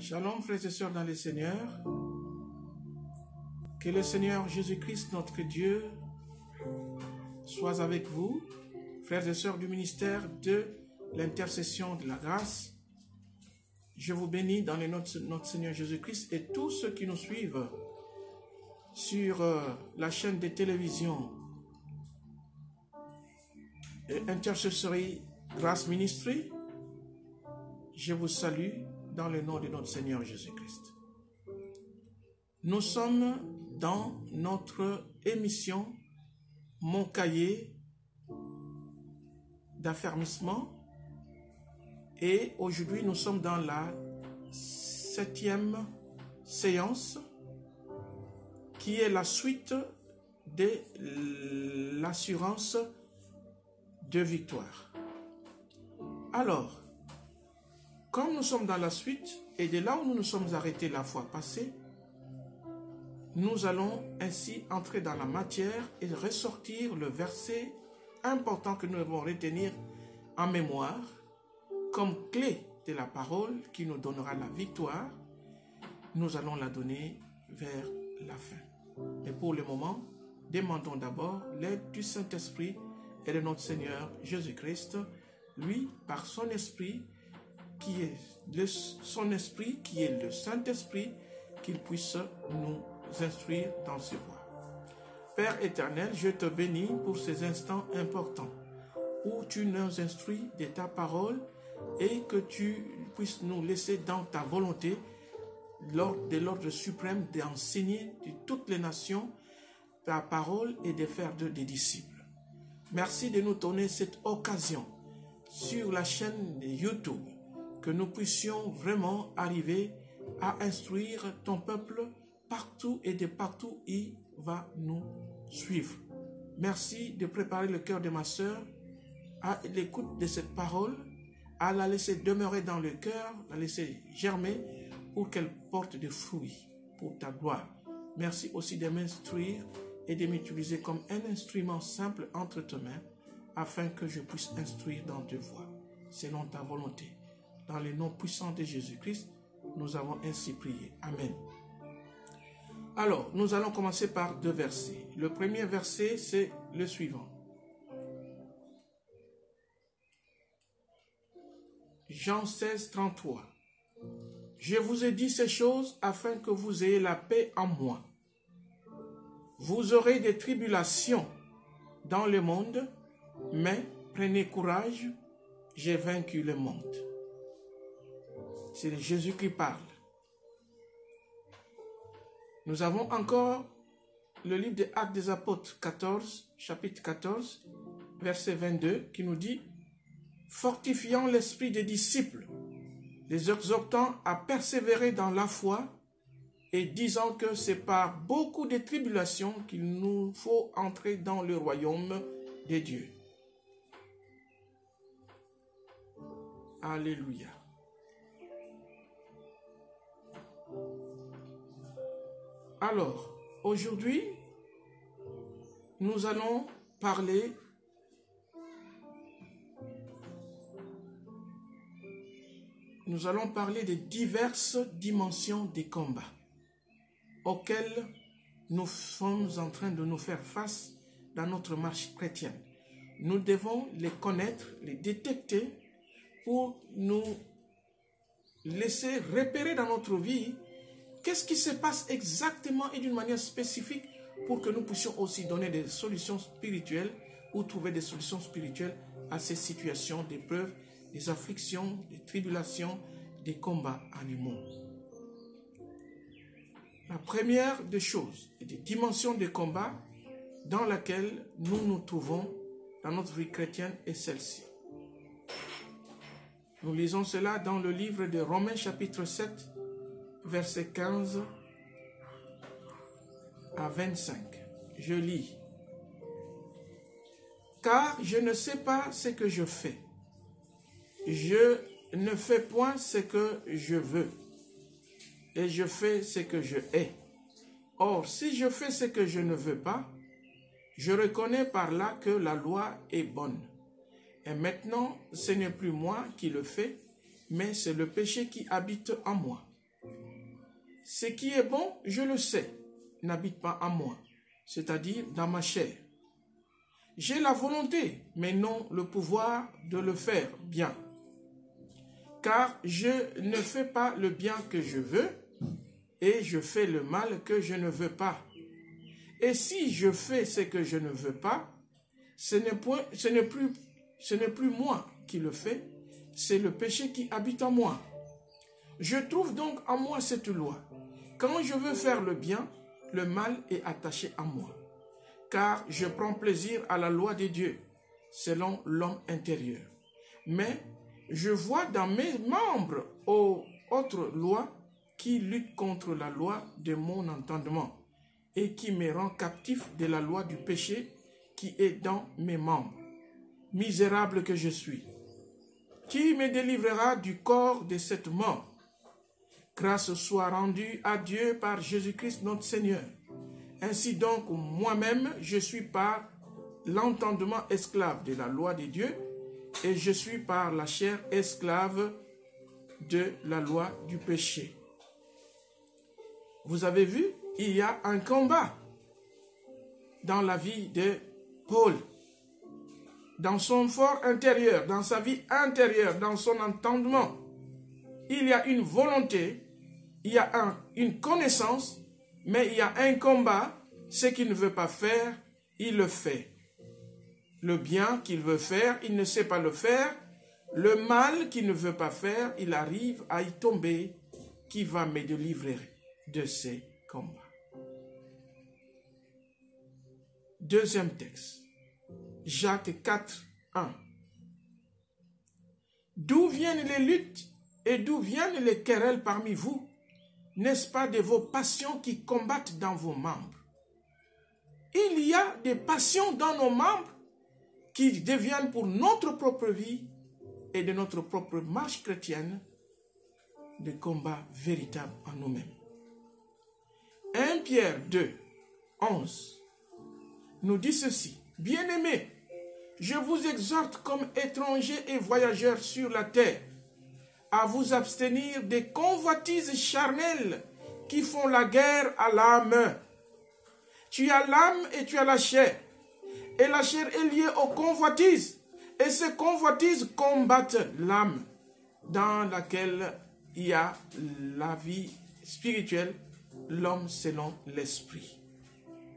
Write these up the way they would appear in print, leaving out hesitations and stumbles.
Shalom frères et sœurs dans le Seigneur. Que le Seigneur Jésus-Christ, notre Dieu, soit avec vous, frères et sœurs du ministère de l'intercession de la grâce. Je vous bénis dans le nom de notre Seigneur Jésus-Christ et tous ceux qui nous suivent sur la chaîne de télévision Intercessory Grace Ministry. Je vous salue dans le nom de notre Seigneur Jésus-Christ. Nous sommes dans notre émission Mon cahier d'affermissement et aujourd'hui nous sommes dans la 7e séance qui est la suite de l'assurance de victoire. Alors, comme nous sommes dans la suite et de là où nous nous sommes arrêtés la fois passée, nous allons ainsi entrer dans la matière et ressortir le verset important que nous devons retenir en mémoire comme clé de la parole qui nous donnera la victoire. Nous allons la donner vers la fin. Mais pour le moment, demandons d'abord l'aide du Saint-Esprit et de notre Seigneur Jésus-Christ, lui, par son Esprit, qui est le Saint-Esprit, qu'il puisse nous instruire dans ses voies. Père éternel, je te bénis pour ces instants importants où tu nous instruis de ta parole et que tu puisses nous laisser dans ta volonté de l'ordre suprême d'enseigner de toutes les nations ta parole et de faire d'eux des disciples. Merci de nous donner cette occasion sur la chaîne de YouTube que nous puissions vraiment arriver à instruire ton peuple partout et de partout il va nous suivre. Merci de préparer le cœur de ma sœur à l'écoute de cette parole, à la laisser demeurer dans le cœur, la laisser germer pour qu'elle porte des fruits pour ta gloire. Merci aussi de m'instruire et de m'utiliser comme un instrument simple entre tes mains afin que je puisse instruire dans tes voies, selon ta volonté. Dans le nom puissant de Jésus-Christ, nous avons ainsi prié. Amen. Alors, nous allons commencer par 2 versets. Le premier verset, c'est le suivant. Jean 16, 33. Je vous ai dit ces choses afin que vous ayez la paix en moi. Vous aurez des tribulations dans le monde, mais prenez courage, j'ai vaincu le monde. C'est Jésus qui parle. Nous avons encore le livre des Actes des Apôtres 14, chapitre 14, verset 22, qui nous dit « Fortifiant l'esprit des disciples, les exhortant à persévérer dans la foi et disant que c'est par beaucoup de tribulations qu'il nous faut entrer dans le royaume de Dieu. » Alléluia. Alors, aujourd'hui, nous allons parler des diverses dimensions des combats auxquels nous sommes en train de nous faire face dans notre marche chrétienne. Nous devons les connaître, les détecter pour nous laisser repérer dans notre vie qu'est-ce qui se passe exactement et d'une manière spécifique pour que nous puissions aussi donner des solutions spirituelles ou trouver des solutions spirituelles à ces situations d'épreuves, des afflictions, des tribulations, des combats animaux. La première des choses et des dimensions de combat dans laquelle nous nous trouvons dans notre vie chrétienne est celle-ci. Nous lisons cela dans le livre de Romains chapitre 7, verset 15 à 25. Je lis. « Car je ne sais pas ce que je fais. Je ne fais point ce que je veux. Et je fais ce que je hais. Or, si je fais ce que je ne veux pas, je reconnais par là que la loi est bonne. Et maintenant, ce n'est plus moi qui le fais, mais c'est le péché qui habite en moi. ce qui est bon, je le sais, n'habite pas en moi, c'est-à-dire dans ma chair. J'ai la volonté, mais non le pouvoir de le faire bien. Car je ne fais pas le bien que je veux, et je fais le mal que je ne veux pas. Et si je fais ce que je ne veux pas, ce n'est plus moi qui le fais, c'est le péché qui habite en moi. Je trouve donc en moi cette loi. Quand je veux faire le bien, le mal est attaché à moi. Car je prends plaisir à la loi de Dieu, selon l'homme intérieur. Mais je vois dans mes membres autre loi qui lutte contre la loi de mon entendement et qui me rend captif de la loi du péché qui est dans mes membres. Misérable que je suis, qui me délivrera du corps de cette mort? Grâce soit rendue à Dieu par Jésus-Christ notre Seigneur. Ainsi donc, moi-même, je suis par l'entendement esclave de la loi de Dieu et je suis par la chair esclave de la loi du péché. Vous avez vu, il y a un combat dans la vie de Paul, dans son fort intérieur, dans sa vie intérieure, dans son entendement. Il y a une volonté, il y a une connaissance, mais il y a un combat. Ce qu'il ne veut pas faire, il le fait. Le bien qu'il veut faire, il ne sait pas le faire. Le mal qu'il ne veut pas faire, il arrive à y tomber. Qui va me délivrer de ces combats? Deuxième texte, Jacques 4, 1. D'où viennent les luttes et d'où viennent les querelles parmi vous? N'est-ce pas de vos passions qui combattent dans vos membres? Il y a des passions dans nos membres qui deviennent pour notre propre vie et de notre propre marche chrétienne des combats véritables en nous-mêmes. 1 Pierre 2, 11 nous dit ceci. Bien-aimés, je vous exhorte comme étrangers et voyageurs sur la terre à vous abstenir des convoitises charnelles qui font la guerre à l'âme. Tu as l'âme et tu as la chair. Et la chair est liée aux convoitises. Et ces convoitises combattent l'âme dans laquelle il y a la vie spirituelle, l'homme selon l'esprit.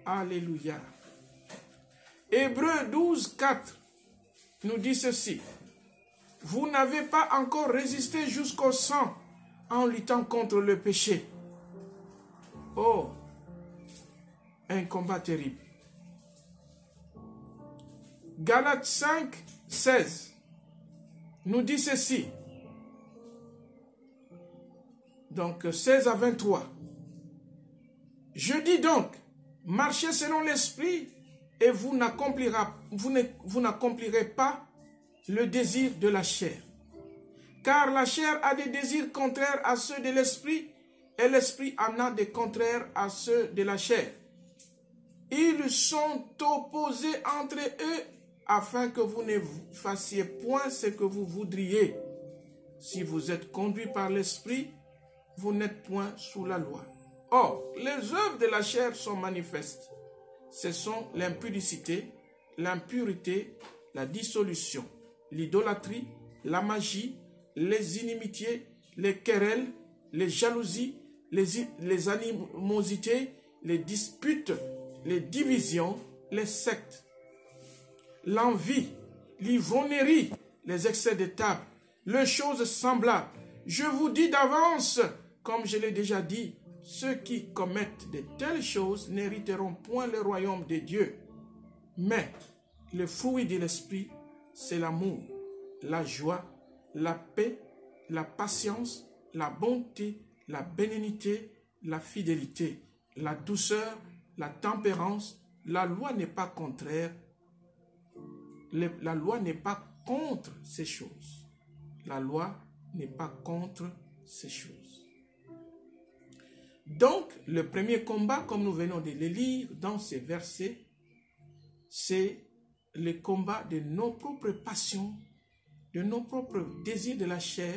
Alléluia. Hébreux 12, 4 nous dit ceci. Vous n'avez pas encore résisté jusqu'au sang en luttant contre le péché. Oh, un combat terrible. Galates 5, 16 nous dit ceci. Donc 16 à 23. Je dis donc, marchez selon l'esprit et vous n'accomplirez pas le désir de la chair. Car la chair a des désirs contraires à ceux de l'esprit et l'esprit en a des contraires à ceux de la chair. Ils sont opposés entre eux afin que vous ne fassiez point ce que vous voudriez. Si vous êtes conduits par l'esprit, vous n'êtes point sous la loi. Or, les œuvres de la chair sont manifestes. Ce sont l'impudicité, l'impureté, la dissolution, l'idolâtrie, la magie, les inimitiés, les querelles, les jalousies, les animosités, les disputes, les divisions, les sectes, l'envie, l'ivrognerie, les excès de table, les choses semblables. Je vous dis d'avance, comme je l'ai déjà dit, ceux qui commettent de telles choses n'hériteront point le royaume de Dieu. Mais le fruit de l'esprit, c'est l'amour, la joie, la paix, la patience, la bonté, la bénignité, la fidélité, la douceur, la tempérance. La loi n'est pas contraire. La loi n'est pas contre ces choses. La loi n'est pas contre ces choses. Donc, le premier combat, comme nous venons de le lire dans ces versets, c'est le combat de nos propres passions, de nos propres désirs de la chair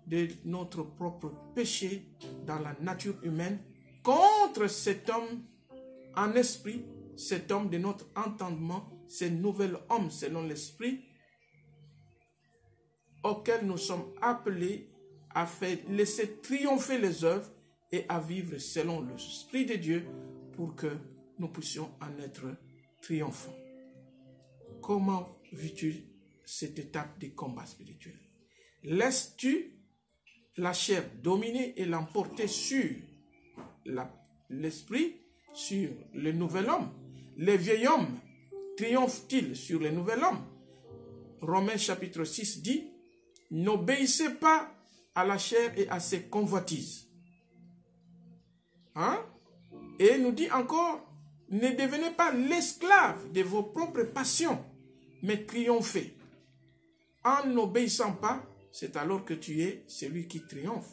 de notre propre péché dans la nature humaine contre cet homme en esprit, cet homme de notre entendement, ce nouvel homme selon l'esprit auquel nous sommes appelés à faire laisser triompher les œuvres et à vivre selon l'Esprit de Dieu pour que nous puissions en être triomphants. Comment vis-tu cette étape du combat spirituel? Laisses-tu la chair dominer et l'emporter sur l'esprit, sur le nouvel homme? Le vieil homme triomphe-t-il sur le nouvel homme? Romains chapitre 6 dit: n'obéissez pas à la chair et à ses convoitises. Hein? Et il nous dit encore: ne devenez pas l'esclave de vos propres passions, mais triomphez. En n'obéissant pas, c'est alors que tu es celui qui triomphe.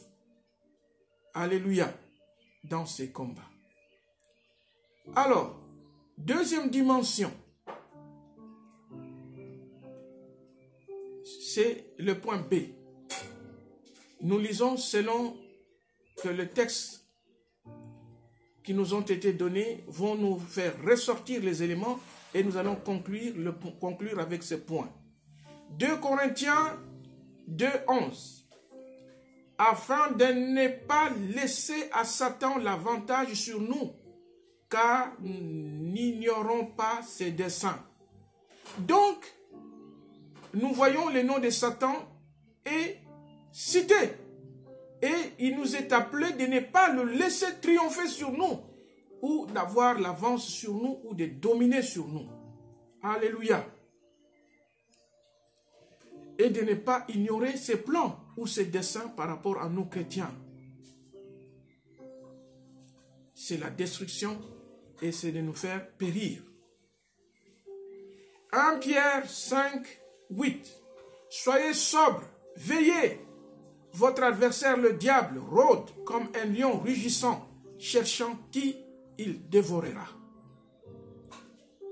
Alléluia, dans ces combats. Alors, deuxième dimension, c'est le point B. Nous lisons selon que le texte qui nous ont été donnés vont nous faire ressortir les éléments et nous allons conclure avec ce point. 2 Corinthiens 2:11. Afin de ne pas laisser à Satan l'avantage sur nous, car nous n'ignorons pas ses desseins. Donc, nous voyons le nom de Satan est cité. Et il nous est appelé de ne pas le laisser triompher sur nous, ou d'avoir l'avance sur nous, ou de dominer sur nous. Alléluia. Et de ne pas ignorer ses plans ou ses desseins par rapport à nous chrétiens. C'est la destruction et c'est de nous faire périr. 1 Pierre 5:8. Soyez sobres, veillez. Votre adversaire, le diable, rôde comme un lion rugissant, cherchant qui il dévorera.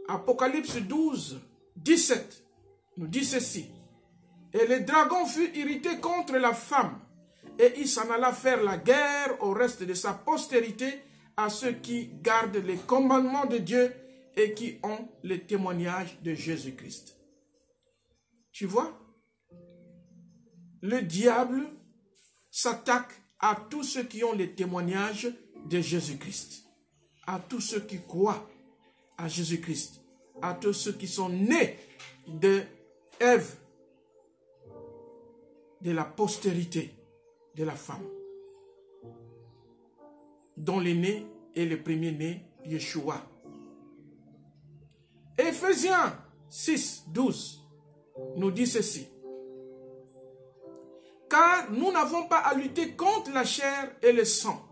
Apocalypse 12:17 nous dit ceci. Et le dragon fut irrité contre la femme, et il s'en alla faire la guerre au reste de sa postérité, à ceux qui gardent les commandements de Dieu et qui ont le témoignage de Jésus-Christ. Tu vois, le diable s'attaque à tous ceux qui ont le témoignage de Jésus-Christ, à tous ceux qui croient à Jésus-Christ, à tous ceux qui sont nés de Ève, de la postérité de la femme, dont l'aîné est le premier-né, Yeshua. Éphésiens 6:12 nous dit ceci. Car nous n'avons pas à lutter contre la chair et le sang,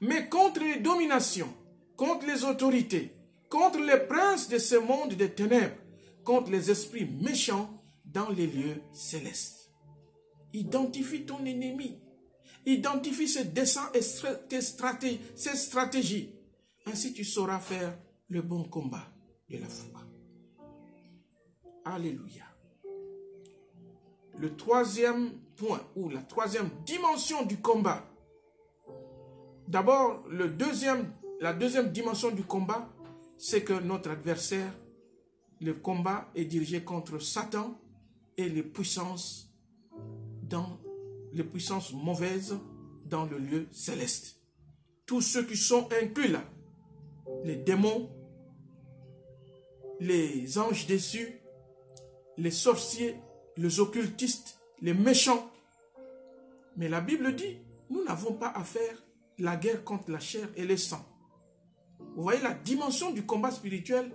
mais contre les dominations, contre les autorités, contre les princes de ce monde des ténèbres, contre les esprits méchants dans les lieux célestes. Identifie ton ennemi. Identifie ses desseins et ses stratégies. Ainsi tu sauras faire le bon combat de la foi. Alléluia. Le troisième point, ou la troisième dimension du combat. D'abord, la deuxième dimension du combat, c'est que notre adversaire, le combat est dirigé contre Satan et les puissances mauvaises dans le lieu céleste. Tous ceux qui sont inclus là, les démons, les anges déçus, les sorciers, les occultistes, les méchants. Mais la Bible dit, nous n'avons pas à faire la guerre contre la chair et le sang. Vous voyez, la dimension du combat spirituel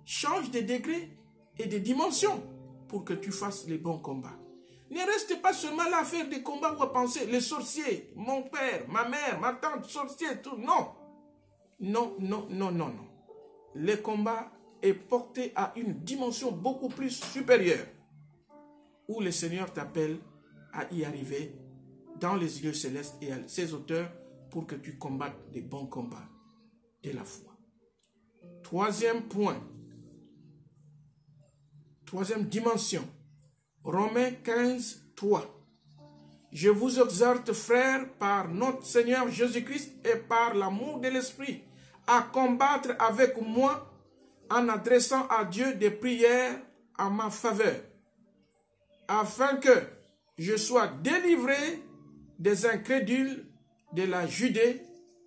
change de degré et de dimension pour que tu fasses les bons combats. Ne reste pas seulement là à faire des combats ou à penser, les sorciers, mon père, ma mère, ma tante, sorcier, tout. Non. Non, non, non, non, non. Le combat est porté à une dimension beaucoup plus supérieure, où le Seigneur t'appelle à y arriver dans les lieux célestes et à ses auteurs pour que tu combattes des bons combats de la foi. Troisième point, troisième dimension, Romains 15:3. Je vous exhorte, frères, par notre Seigneur Jésus-Christ et par l'amour de l'Esprit, à combattre avec moi en adressant à Dieu des prières en ma faveur, afin que je sois délivré des incrédules de la Judée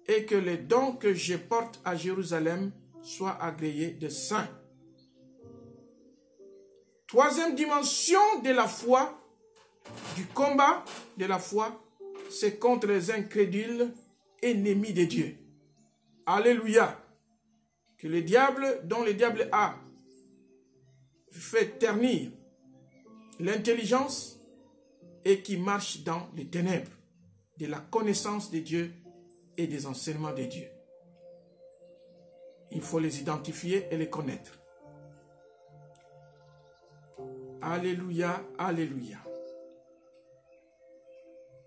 et que les dons que je porte à Jérusalem soient agréés des saints. Troisième dimension de la foi, du combat de la foi, c'est contre les incrédules ennemis de Dieu. Alléluia. Que le diable, dont le diable a fait ternir l'intelligence et qui marche dans les ténèbres de la connaissance de Dieu et des enseignements de Dieu. Il faut les identifier et les connaître. Alléluia, alléluia.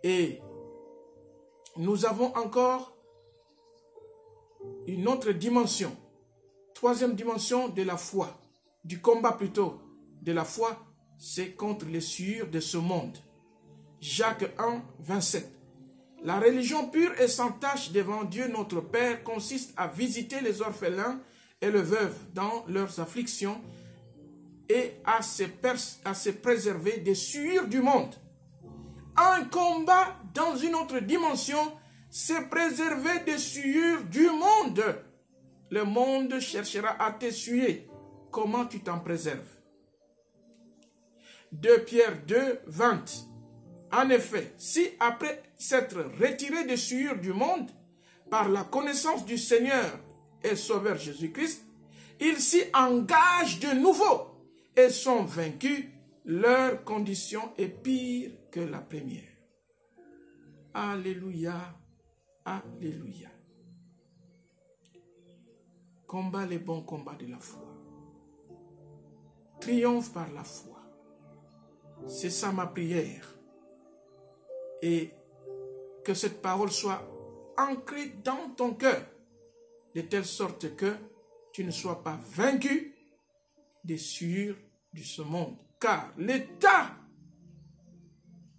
Et nous avons encore une autre dimension, troisième dimension de la foi, du combat plutôt de la foi, c'est contre les souillures de ce monde. Jacques 1, 27. La religion pure et sans tache devant Dieu notre Père consiste à visiter les orphelins et les veuves dans leurs afflictions et à se préserver des souillures du monde. Un combat dans une autre dimension, c'est préserver des souillures du monde. Le monde cherchera à t'essuyer. Comment tu t'en préserves? 2 Pierre 2, 20. En effet, si après s'être retiré des souillures du monde, par la connaissance du Seigneur et Sauveur Jésus-Christ, ils s'y engagent de nouveau et sont vaincus, leur condition est pire que la première. Alléluia, alléluia. Combat les bons combats de la foi. Triomphe par la foi. C'est ça ma prière. Et que cette parole soit ancrée dans ton cœur, de telle sorte que tu ne sois pas vaincu des souillures de ce monde. Car l'état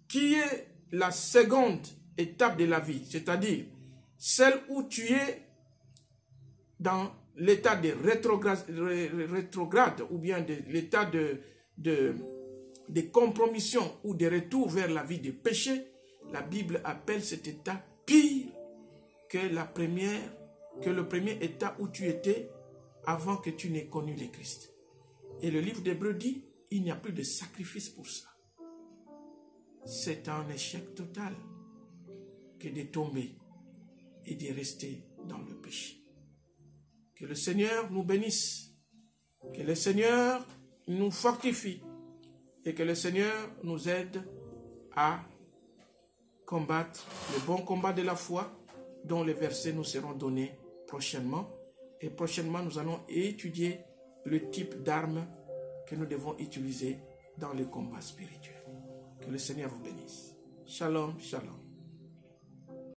qui est la seconde étape de la vie, c'est-à-dire celle où tu es dans l'état de rétrograde ou bien de l'état de compromission ou de retour vers la vie de péché, la Bible appelle cet état pire que le premier état où tu étais avant que tu n'aies connu le Christ. Et le livre d'Hébreux dit, il n'y a plus de sacrifice pour ça. C'est un échec total que de tomber et de rester dans le péché. Que le Seigneur nous bénisse, que le Seigneur nous fortifie et que le Seigneur nous aide à combattre le bon combat de la foi dont les versets nous seront donnés prochainement. Et prochainement, nous allons étudier le type d'armes que nous devons utiliser dans le combat spirituel. Que le Seigneur vous bénisse. Shalom, shalom.